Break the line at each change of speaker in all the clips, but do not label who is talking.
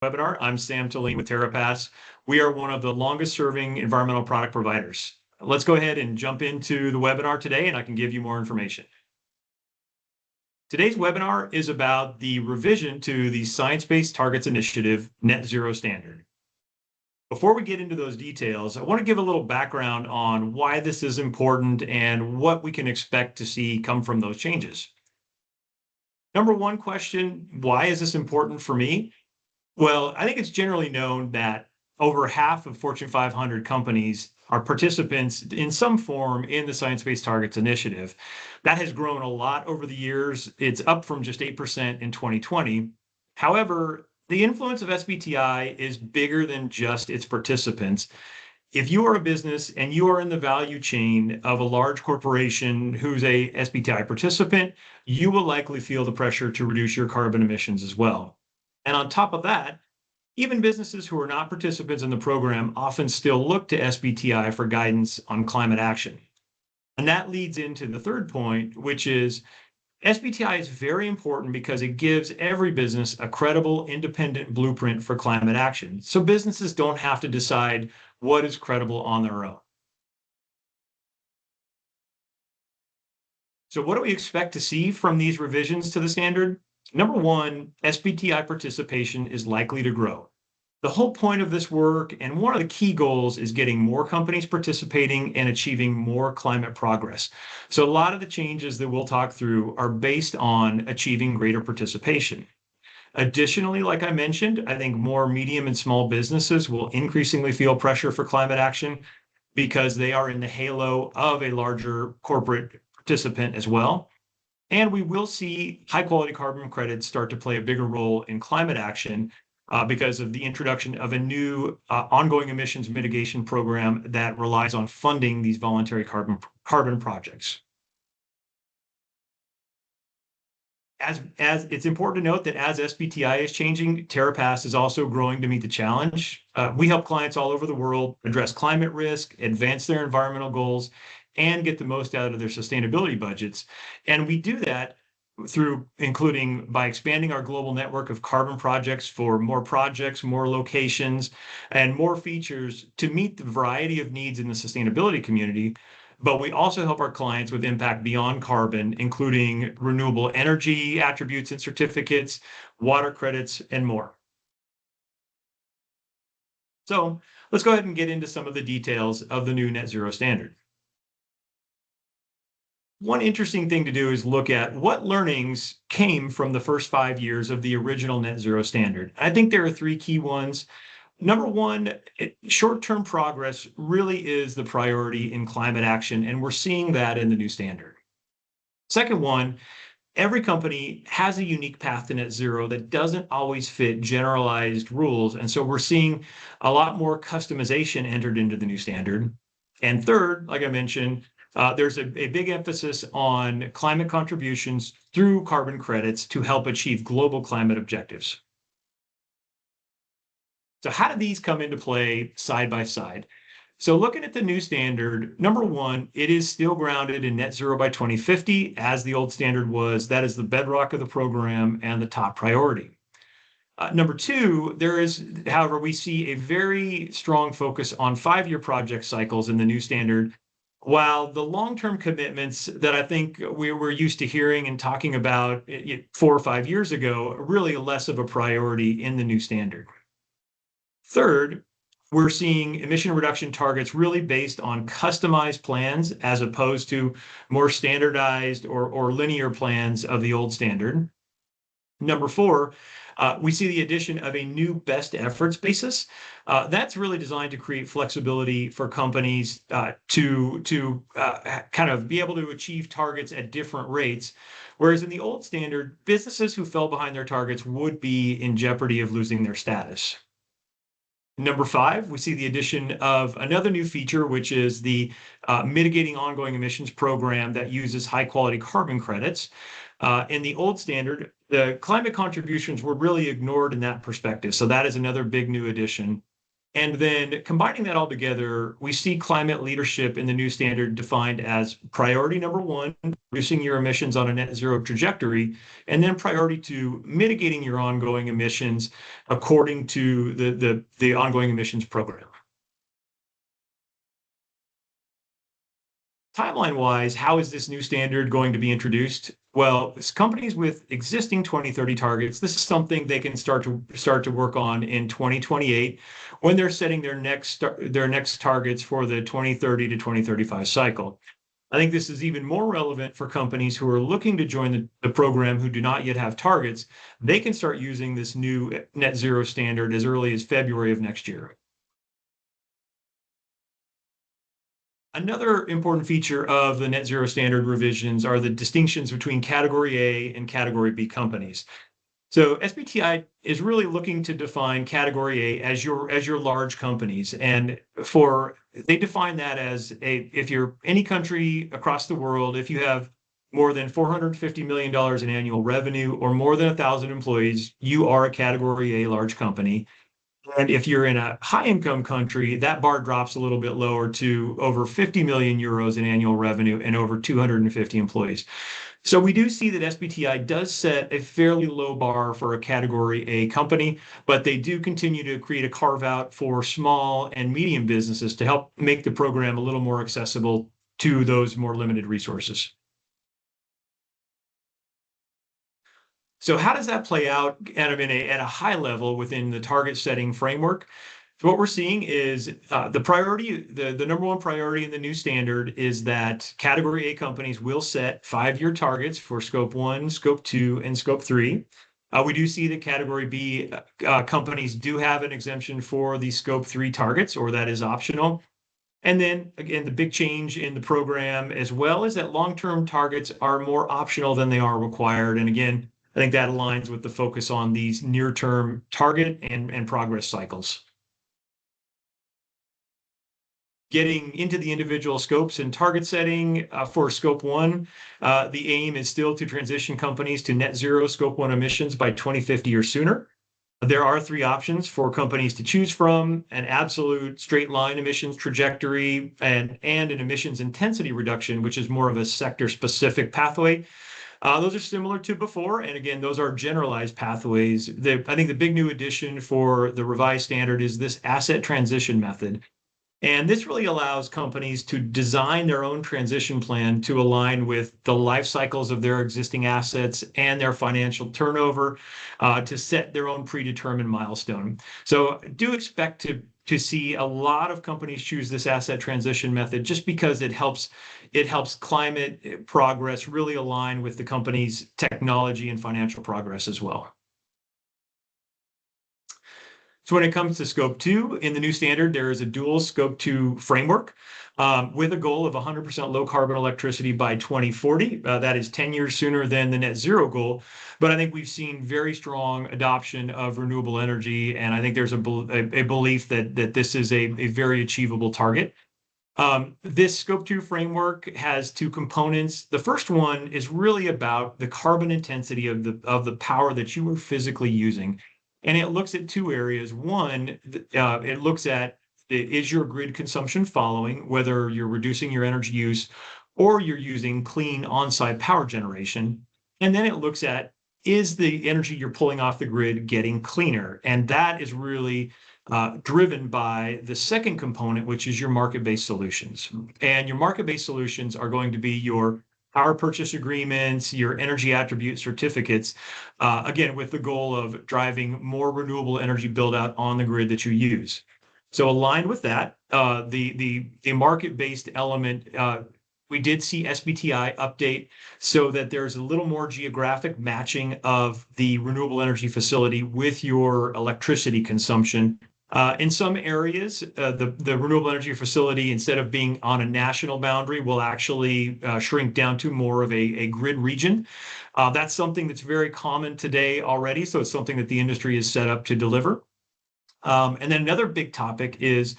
Webinar. I'm Sam Talene with Terrapass. We are one of the longest serving environmental product providers. Let's go ahead and jump into the webinar today, and I can give you more information. Today's webinar is about the revision to the Science-Based Targets Initiative Net Zero Standard. Before we get into those details, I want to give a little background on why this is important and what we can expect to see come from those changes. Number one question, why is this important for me? Well, I think it's generally known that over half of Fortune 500 companies are participants in some form in the Science-Based Targets Initiative. That has grown a lot over the years. It's up from just 8% in 2020. However, the influence of SBTi is bigger than just its participants. If you are a business and you are in the value chain of a large corporation who's a SBTi participant, you will likely feel the pressure to reduce your carbon emissions as well. And on top of that, even businesses who are not participants in the program often still look to SBTi for guidance on climate action. And that leads into the third point, which is SBTi is very important because it gives every business a credible, independent blueprint for climate action. So businesses don't have to decide what is credible on their own. So what do we expect to see from these revisions to the standard? Number one, SBTi participation is likely to grow. The whole point of this work and one of the key goals is getting more companies participating and achieving more climate progress. So a lot of the changes that we'll talk through are based on achieving greater participation. Additionally, like I mentioned, I think more medium and small businesses will increasingly feel pressure for climate action because they are in the halo of a larger corporate participant as well. And we will see high quality carbon credits start to play a bigger role in climate action because of the introduction of a new ongoing emissions mitigation program that relies on funding these voluntary carbon projects. As it's important to note that as SBTi is changing, Terrapass is also growing to meet the challenge. We help clients all over the world address climate risk, advance their environmental goals, and get the most out of their sustainability budgets. And we do that through including by expanding our global network of carbon projects for more projects, more locations, and more features to meet the variety of needs in the sustainability community. But we also help our clients with impact beyond carbon, including renewable energy attributes and certificates, water credits, and more. So let's go ahead and get into some of the details of the new net zero standard. One interesting thing to do is look at what learnings came from the first 5 years of the original net zero standard. I think there are three key ones. Number one, short-term progress really is the priority in climate action, and we're seeing that in the new standard. Second one, every company has a unique path to net zero that doesn't always fit generalized rules, and so we're seeing a lot more customization entered into the new standard. And third, like I mentioned, there's a big emphasis on climate contributions through carbon credits to help achieve global climate objectives. So how do these come into play side by side? So looking at the new standard, number one, it is still grounded in net zero by 2050, as the old standard was. That is the bedrock of the program and the top priority. Number two, there is, however, we see a very strong focus on 5-year project cycles in the new standard, while the long-term commitments that I think we were used to hearing and talking about 4 or 5 years ago are really less of a priority in the new standard. Third, we're seeing emission reduction targets really based on customized plans as opposed to more standardized or linear plans of the old standard. Number four, we see the addition of a new best efforts basis. That's really designed to create flexibility for companies to kind of be able to achieve targets at different rates. Whereas in the old standard, businesses who fell behind their targets would be in jeopardy of losing their status. Number five, we see the addition of another new feature, which is the mitigating ongoing emissions program that uses high quality carbon credits. In the old standard, the climate contributions were really ignored in that perspective. So that is another big new addition. And then combining that all together, we see climate leadership in the new standard defined as priority number one, reducing your emissions on a net zero trajectory, and then priority two, mitigating your ongoing emissions according to the ongoing emissions program. Timeline-wise, how is this new standard going to be introduced? Well, companies with existing 2030 targets, this is something they can start to work on in 2028 when they're setting their next targets for the 2030 to 2035 cycle. I think this is even more relevant for companies who are looking to join the program who do not yet have targets. They can start using this new net zero standard as early as February of next year. Another important feature of the net zero standard revisions are the distinctions between category A and category B companies. So SBTi is really looking to define category A as your large companies. And they define that as if you're any country across the world, if you have more than $450 million in annual revenue or more than 1,000 employees, you are a category A large company. And if you're in a high income country, that bar drops a little bit lower to over 50 million euros in annual revenue and over 250 employees. So we do see that SBTi does set a fairly low bar for a category A company, but they do continue to create a carve out for small and medium businesses to help make the program a little more accessible to those more limited resources. So how does that play out kind of at a high level within the target setting framework? So what we're seeing is the number one priority in the new standard is that category A companies will set 5-year targets for scope 1, scope 2, and scope 3. We do see that category B companies do have an exemption for the scope 3 targets, or that is optional. And then again, the big change in the program as well is that long-term targets are more optional than they are required. And again, I think that aligns with the focus on these near-term target and progress cycles. Getting into the individual scopes and target setting for scope 1, the aim is still to transition companies to net zero scope 1 emissions by 2050 or sooner. There are 3 options for companies to choose from: an absolute straight line emissions trajectory and an emissions intensity reduction, which is more of a sector-specific pathway. Those are similar to before, and again, those are generalized pathways. I think the big new addition for the revised standard is this asset transition method. And this really allows companies to design their own transition plan to align with the life cycles of their existing assets and their financial turnover to set their own predetermined milestone. So do expect to see a lot of companies choose this asset transition method just because it helps climate progress really align with the company's technology and financial progress as well. So when it comes to scope 2, in the new standard, there is a dual scope 2 framework with a goal of 100% low carbon electricity by 2040. That is 10 years sooner than the net zero goal. But I think we've seen very strong adoption of renewable energy. And I think there's a belief that this is a very achievable target. This scope 2 framework has 2 components. The first one is really about the carbon intensity of the power that you are physically using. And it looks at 2 areas. One, it looks at is your grid consumption following, whether you're reducing your energy use or you're using clean on-site power generation. And then it looks at is the energy you're pulling off the grid getting cleaner? And that is really driven by the second component, which is your market-based solutions. And your market-based solutions are going to be your power purchase agreements, your energy attribute certificates, again, with the goal of driving more renewable energy build out on the grid that you use. So aligned with that, the market-based element, we did see SBTi update so that there's a little more geographic matching of the renewable energy facility with your electricity consumption. In some areas, the renewable energy facility, instead of being on a national boundary, will actually shrink down to more of a grid region. That's something that's very common today already, so it's something that the industry is set up to deliver. And then another big topic is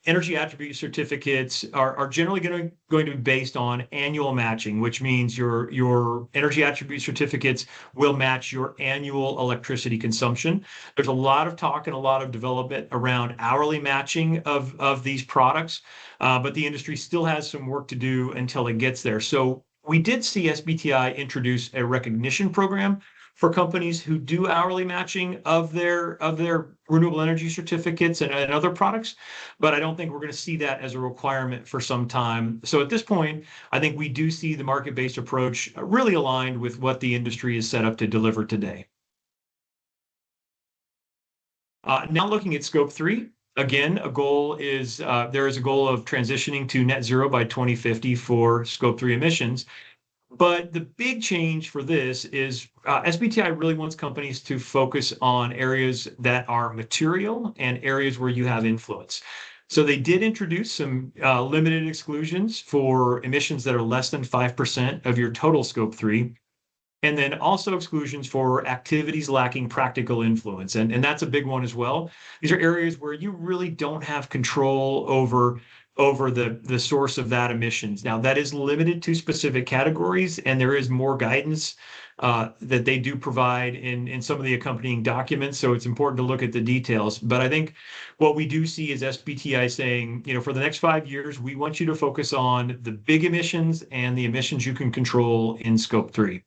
energy attribute certificates are generally going to be based on annual matching, which means your energy attribute certificates will match your annual electricity consumption. There's a lot of talk and a lot of development around hourly matching of these products, but the industry still has some work to do until it gets there. So we did see SBTi introduce a recognition program for companies who do hourly matching of their renewable energy certificates and other products, but I don't think we're going to see that as a requirement for some time. So at this point, I think we do see the market-based approach really aligned with what the industry is set up to deliver today. Now looking at scope 3, again, a goal is there is a goal of transitioning to net zero by 2050 for scope 3 emissions. But the big change for this is SBTi really wants companies to focus on areas that are material and areas where you have influence. So they did introduce some limited exclusions for emissions that are less than 5% of your total scope 3. And then also exclusions for activities lacking practical influence. And that's a big one as well. These are areas where you really don't have control over the source of that emissions. Now, that is limited to specific categories, and there is more guidance that they do provide in some of the accompanying documents. So it's important to look at the details. But I think what we do see is SBTi saying, for the next 5 years, we want you to focus on the big emissions and the emissions you can control in scope 3.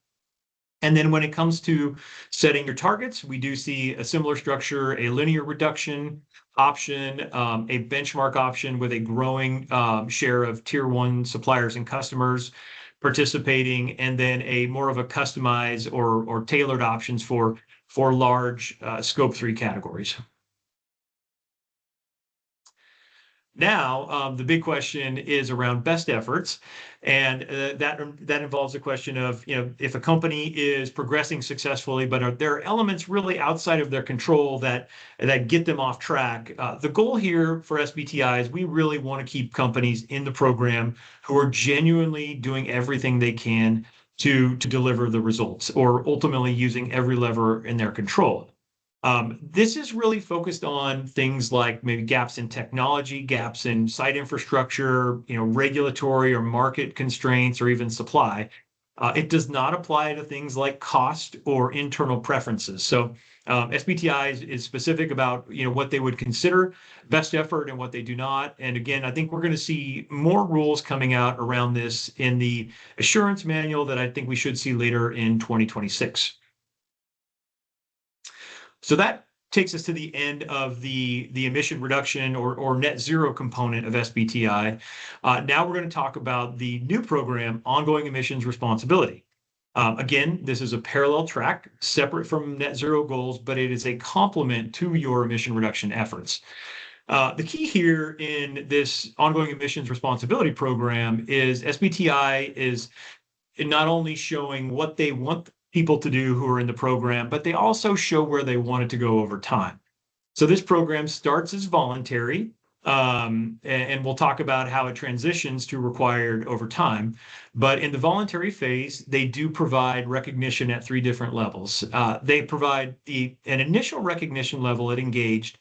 And then when it comes to setting your targets, we do see a similar structure, a linear reduction option, a benchmark option with a growing share of tier 1 suppliers and customers participating, and then a more of a customized or tailored options for large scope 3 categories. Now, the big question is around best efforts, and that involves the question of, if a company is progressing successfully, but are there elements really outside of their control that get them off track? The goal here for SBTi is we really want to keep companies in the program who are genuinely doing everything they can to deliver the results, or ultimately using every lever in their control. This is really focused on things like maybe gaps in technology, gaps in site infrastructure, regulatory or market constraints, or even supply. It does not apply to things like cost or internal preferences. So SBTi is specific about what they would consider best effort and what they do not. And again, I think we're going to see more rules coming out around this in the assurance manual that I think we should see later in 2026. So that takes us to the end of the emission reduction or net zero component of SBTi. Now we're going to talk about the new program, ongoing emissions responsibility. Again, this is a parallel track separate from net zero goals, but it is a complement to your emission reduction efforts. The key here in this ongoing emissions responsibility program is SBTi is not only showing what they want people to do who are in the program, but they also show where they want it to go over time. So this program starts as voluntary, and we'll talk about how it transitions to required over time. But in the voluntary phase, they do provide recognition at 3 different levels. They provide an initial recognition level at engaged,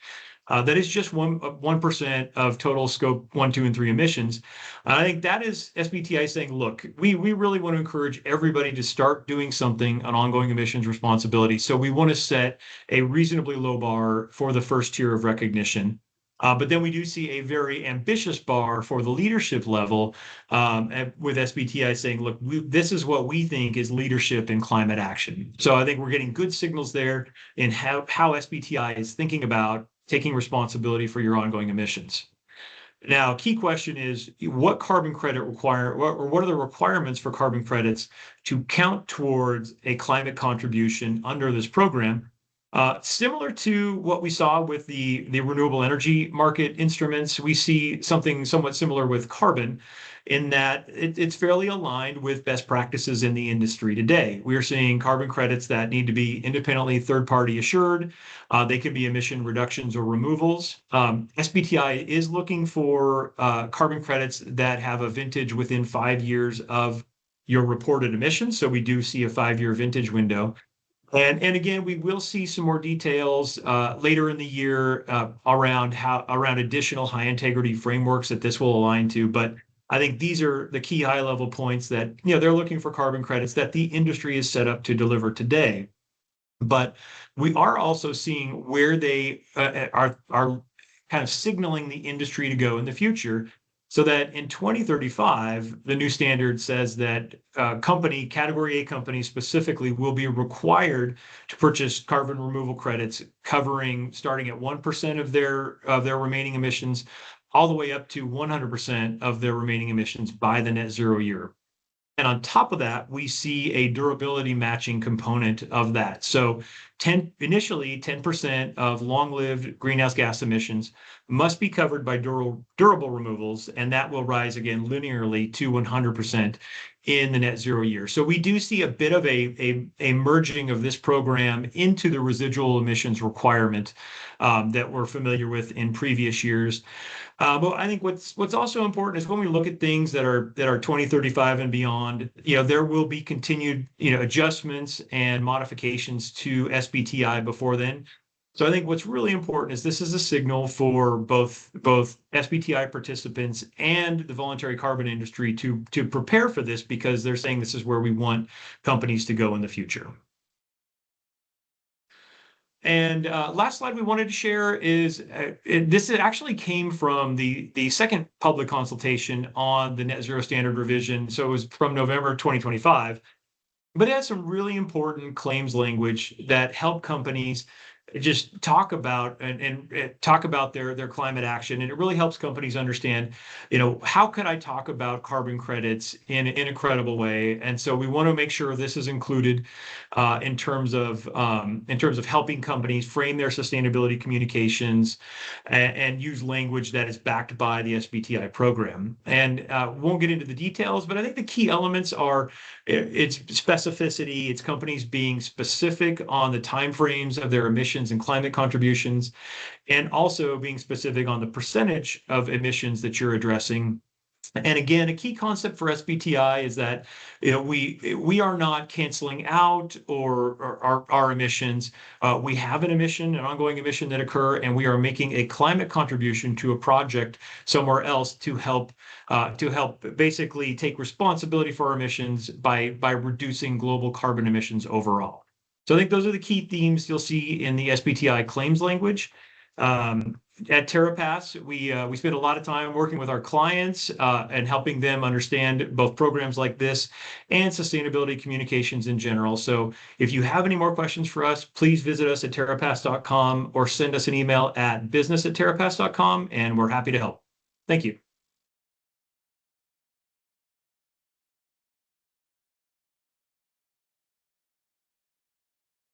that is just 1% of total scope 1, 2, and 3 emissions. I think that is SBTi saying, look, we really want to encourage everybody to start doing something on ongoing emissions responsibility. So we want to set a reasonably low bar for the first tier of recognition. But then we do see a very ambitious bar for the leadership level, with SBTi saying, look, this is what we think is leadership in climate action. So I think we're getting good signals there in how SBTi is thinking about taking responsibility for your ongoing emissions. Now, key question is what carbon credit what are the requirements for carbon credits to count towards a climate contribution under this program? Similar to what we saw with the renewable energy market instruments, we see something somewhat similar with carbon in that it's fairly aligned with best practices in the industry today. We're seeing carbon credits that need to be independently third-party assured. They could be emission reductions or removals. SBTi is looking for carbon credits that have a vintage within 5 years of your reported emissions. So we do see a 5-year vintage window. And again, we will see some more details later in the year around additional high integrity frameworks that this will align to. But I think these are the key high level points that they're looking for carbon credits that the industry is set up to deliver today. But we are also seeing where they are kind of signaling the industry to go in the future. So that in 2035, the new standard says that category A companies specifically will be required to purchase carbon removal credits covering starting at 1% of their remaining emissions, all the way up to 100% of their remaining emissions by the net zero year. And on top of that, we see a durability matching component of that. So initially 10% of long-lived greenhouse gas emissions must be covered by durable removals, and that will rise again linearly to 100% in the net zero year. So we do see a bit of a merging of this program into the residual emissions requirement that we're familiar with in previous years. But I think what's also important is when we look at things that are 2035 and beyond, there will be continued adjustments and modifications to SBTi before then. So I think what's really important is this is a signal for both SBTi participants and the voluntary carbon industry to prepare for this, because they're saying this is where we want companies to go in the future. And last slide we wanted to share is this actually came from the second public consultation on the net zero standard revision. So it was from November 2025, but it has some really important claims language that help companies just talk about and talk about their climate action. And it really helps companies understand, how could I talk about carbon credits in a credible way? And so we want to make sure this is included in terms of helping companies frame their sustainability communications and use language that is backed by the SBTi program. And won't get into the details, but I think the key elements are its specificity, it's companies being specific on the timeframes of their emissions and climate contributions, and also being specific on the percentage of emissions that you're addressing. And again, a key concept for SBTi is that we are not canceling out or our emissions. We have an ongoing emission that occur, and we are making a climate contribution to a project somewhere else to help basically take responsibility for our emissions by reducing global carbon emissions overall. So I think those are the key themes you'll see in the SBTi claims language. At Terrapass, we spend a lot of time working with our clients and helping them understand both programs like this and sustainability communications in general. So if you have any more questions for us, please visit us at terrapass.com or send us an email at business@terrapass.com, and we're happy to help. Thank you.